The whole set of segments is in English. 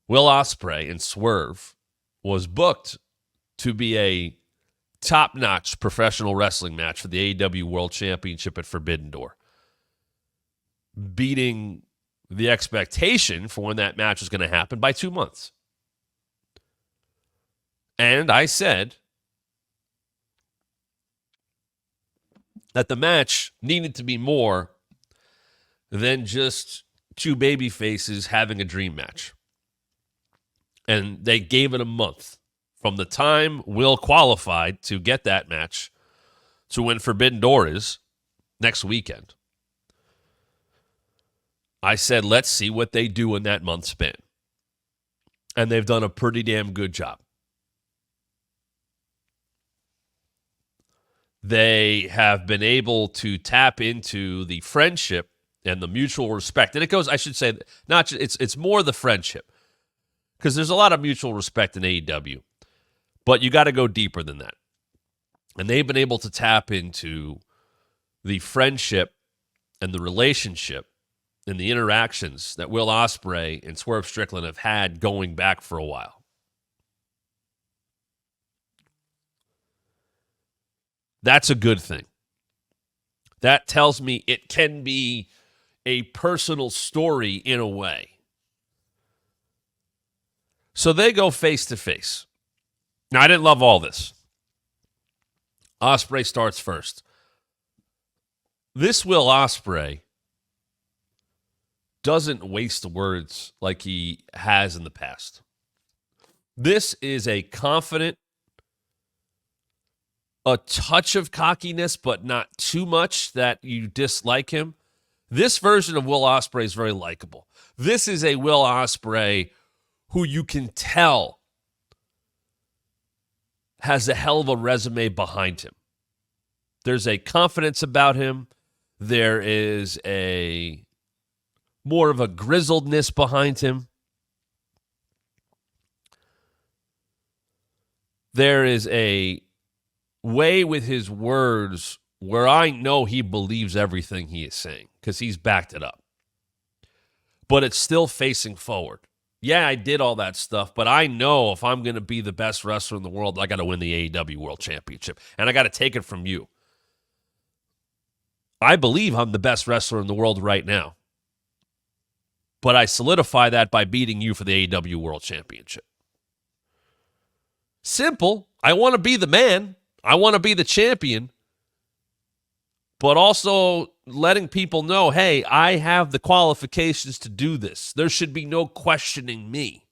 Will Ospreay and Swerve was booked to be a top-notch professional wrestling match for the AEW World Championship at Forbidden Door, beating the expectation for when that match was going to happen by 2 months. And I said that the match needed to be more than just two baby faces having a dream match. And they gave it a month from the time Will qualified to get that match to when Forbidden Door is next weekend. I said, let's see what they do in that month span. And they've done a pretty damn good job. They have been able to tap into the friendship and the mutual respect. And it goes, I should say, not just, it's more the friendship. Because there's a lot of mutual respect in AEW. But you got to go deeper than that. And they've been able to tap into the friendship and the relationship and the interactions that Will Ospreay and Swerve Strickland have had going back for a while. That's a good thing. That tells me it can be a personal story in a way. So they go face to face. Now, I didn't love all this. Ospreay starts first. This Will Ospreay doesn't waste words like he has in the past. This is a confident, a touch of cockiness, but not too much that you dislike him. This version of Will Ospreay is very likable. This is a Will Ospreay who you can tell has a hell of a resume behind him. There's a confidence about him. There is a more of a grizzledness behind him. There is a way with his words where I know he believes everything he is saying because he's backed it up. But it's still facing forward. Yeah, I did all that stuff, but I know if I'm going to be the best wrestler in the world, I got to win the AEW World Championship, and I got to take it from you. I believe I'm the best wrestler in the world right now, but I solidify that by beating you for the AEW World Championship. Simple. I want to be the man. I want to be the champion, but also letting people know, hey, I have the qualifications to do this. There should be no questioning me.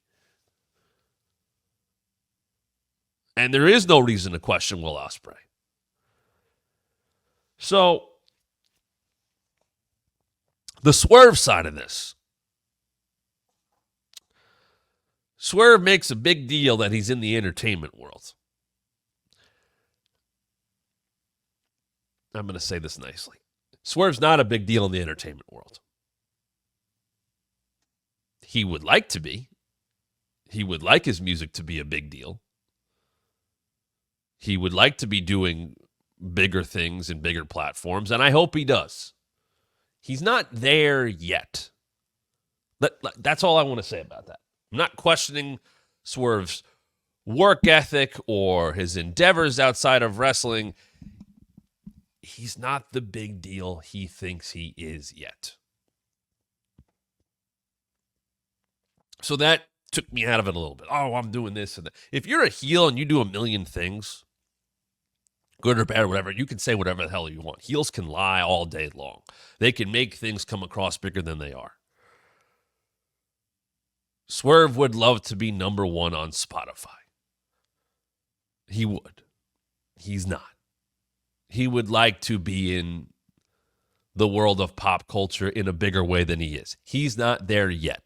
And there is no reason to question Will Ospreay. So, the Swerve side of this. Swerve makes a big deal that he's in the entertainment world. I'm going to say this nicely. Swerve's not a big deal in the entertainment world. He would like to be. He would like his music to be a big deal. He would like to be doing bigger things and bigger platforms, and I hope he does. He's not there yet. That's all I want to say about that. I'm not questioning Swerve's work ethic or his endeavors outside of wrestling. He's not the big deal he thinks he is yet. So that took me out of it a little bit. Oh, I'm doing this and that. If you're a heel and you do a million things, good or bad or whatever, you can say whatever the hell you want. Heels can lie all day long. They can make things come across bigger than they are. Swerve would love to be number one on Spotify. He would. He's not. He would like to be in the world of pop culture in a bigger way than he is. He's not there yet.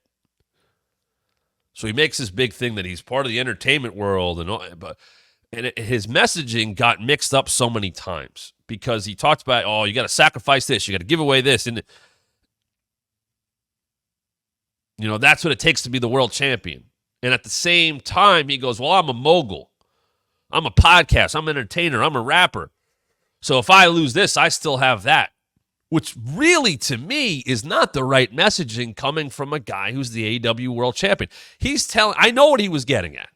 So he makes this big thing that he's part of the entertainment world, and his messaging got mixed up so many times because he talked about, oh, you got to sacrifice this, you got to give away this, and that's what it takes to be the world champion. And at the same time, he goes, well, I'm a mogul. I'm a podcast. I'm an entertainer. I'm a rapper. So if I lose this, I still have that. which really, to me, is not the right messaging coming from a guy who's the AEW World Champion. I know what he was getting at.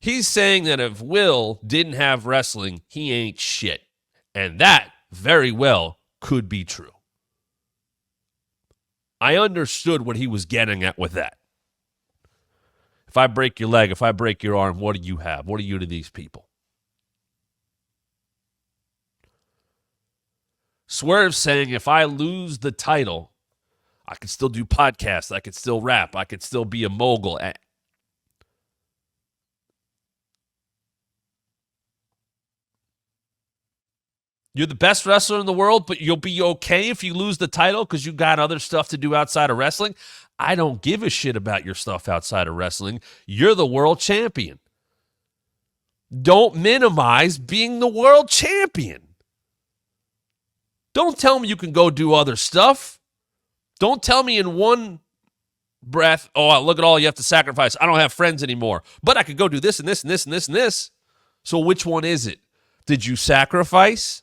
He's saying that if Will didn't have wrestling, he ain't shit. And that very well could be true. I understood what he was getting at with that. If I break your leg, if I break your arm, what do you have? What are you to these people? Swerve saying if I lose the title, I could still do podcasts, I could still rap, I could still be a mogul. You're the best wrestler in the world, but you'll be okay if you lose the title because you got other stuff to do outside of wrestling? I don't give a shit about your stuff outside of wrestling. You're the world champion. Don't minimize being the world champion. Don't tell me you can go do other stuff. Don't tell me in one breath, oh, look at all you have to sacrifice. I don't have friends anymore, but I could go do this and this and this and this and this. So which one is it? Did you sacrifice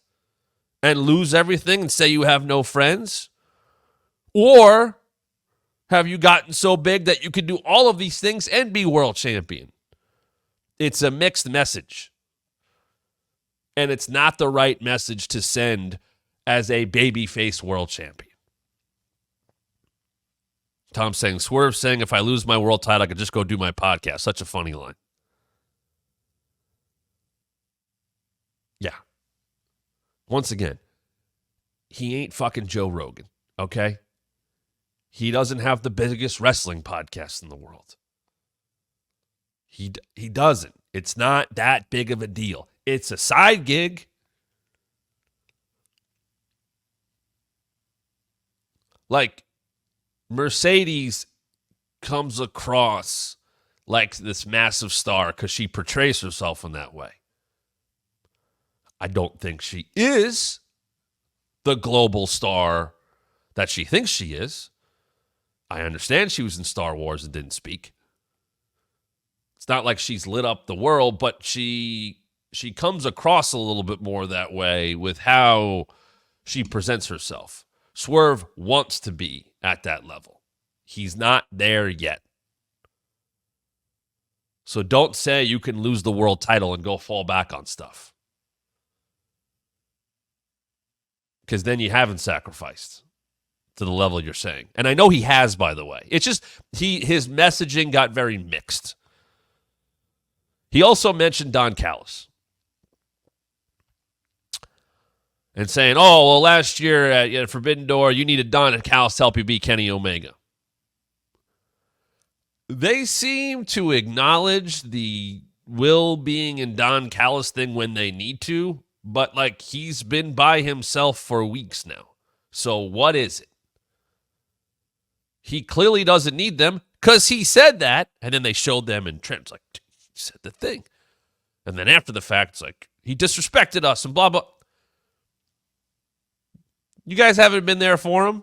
and lose everything and say you have no friends? Or have you gotten so big that you can do all of these things and be world champion? It's a mixed message. And it's not the right message to send as a babyface world champion. Tom saying, Swerve saying, if I lose my world title, I could just go do my podcast. Such a funny line. Yeah. Once again, he ain't fucking Joe Rogan, okay? He doesn't have the biggest wrestling podcast in the world. He doesn't. It's not that big of a deal. It's a side gig. Like, Mercedes comes across like this massive star because she portrays herself in that way. I don't think she is the global star that she thinks she is. I understand she was in Star Wars and didn't speak. It's not like she's lit up the world, but she comes across a little bit more that way with how she presents herself. Swerve wants to be at that level. He's not there yet. So don't say you can lose the world title and go fall back on stuff. Because then you haven't sacrificed to the level you're saying. And I know he has, by the way. It's just his messaging got very mixed. He also mentioned Don Callis. And saying, oh, well, last year at Forbidden Door, you needed Don Callis to help you beat Kenny Omega. They seem to acknowledge the Will being in Don Callis thing when they need to, but like he's been by himself for weeks now. So what is it? He clearly doesn't need them because he said that, and then they showed them in Trent. It's like, he said the thing. And then after the fact, it's like, he disrespected us and blah, blah. You guys haven't been there for him.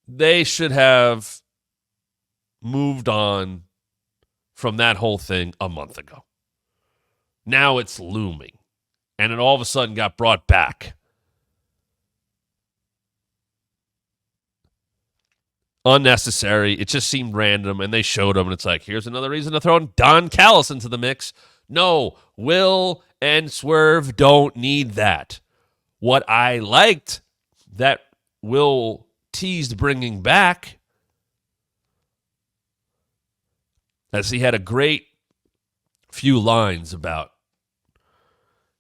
They should have moved on from that whole thing a month ago. Now it's looming. And it all of a sudden got brought back. Unnecessary. It just seemed random, and they showed him, and it's like, here's another reason to throw Don Callis into the mix. No, Will and Swerve don't need that. What I liked that Will teased bringing back, as he had a great few lines about,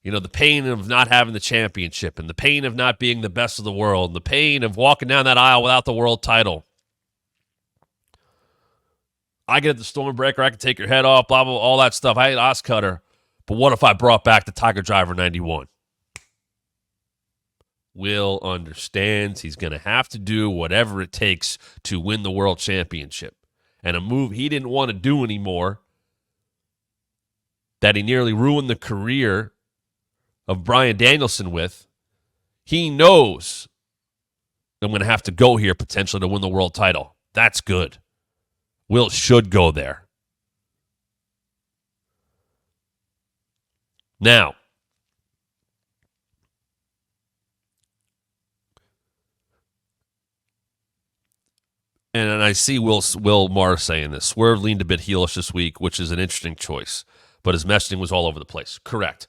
the pain of not having the championship and the pain of not being the best of the world and the pain of walking down that aisle without the world title. I get the Stormbreaker, I can take your head off, blah, blah, all that stuff. I hate Oscutter. But what if I brought back the Tiger Driver 91? Will understands he's going to have to do whatever it takes to win the world championship. And a move he didn't want to do anymore, that he nearly ruined the career of Bryan Danielson with, he knows I'm going to have to go here potentially to win the world title. That's good. Will should go there. Now, and I see Will Maher saying this. Swerve leaned a bit heelish this week, which is an interesting choice, but his messaging was all over the place. Correct.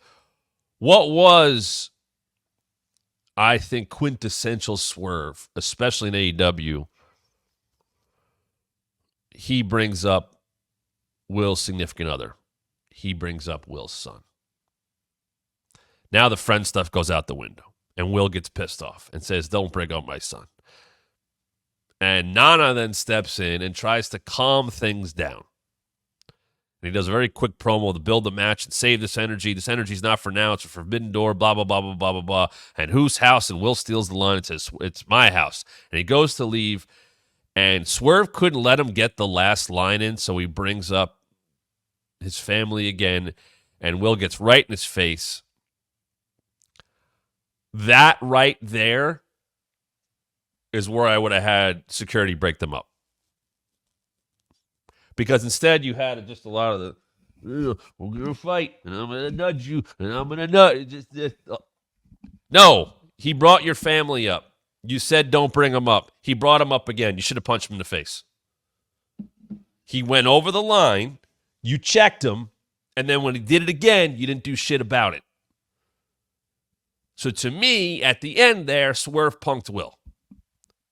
What was, I think, quintessential Swerve, especially in AEW, he brings up Will's significant other. He brings up Will's son. Now the friend stuff goes out the window, and Will gets pissed off and says, "Don't bring up my son." And Nana then steps in and tries to calm things down. And he does a very quick promo to build the match and save this energy. This energy's not for now. It's a forbidden door, blah, blah, blah, blah, blah, blah, blah. And whose house? And Will steals the line and says, "It's my house." And he goes to leave, and Swerve couldn't let him get the last line in, so he brings up his family again, and Will gets right in his face. That right there is where I would have had security break them up. Because instead you had just a lot of the, "We're going to fight, and I'm going to nudge you, and I'm going to nudge." No, he brought your family up. You said don't bring him up. He brought him up again. You should have punched him in the face. He went over the line. You checked him. And then when he did it again, you didn't do shit about it. So to me, at the end there, Swerve punked Will.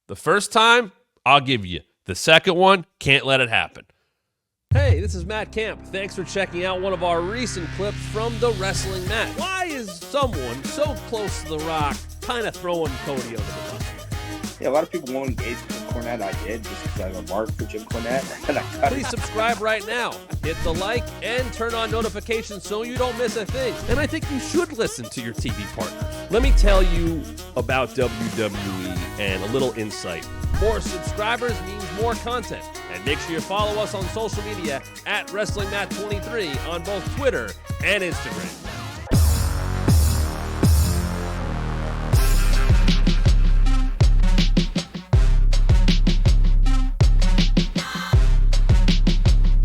The first time, I'll give you. The second one, can't let it happen. Hey, this is Matt Camp. Thanks for checking out one of our recent clips from the wrestling mat. Why is someone so close to The Rock kind of throwing Cody over the bus? Yeah, a lot of people won't engage with Jim Cornette. I did, just because I have a mark for Jim Cornette. And I cut Please subscribe right now. Hit the like and turn on notifications so you don't miss a thing. And I think you should listen to your TV partner. Let me tell you about WWE and a little insight. More subscribers means more content. And make sure you follow us on social media at WrestlingMat23 on both Twitter and Instagram.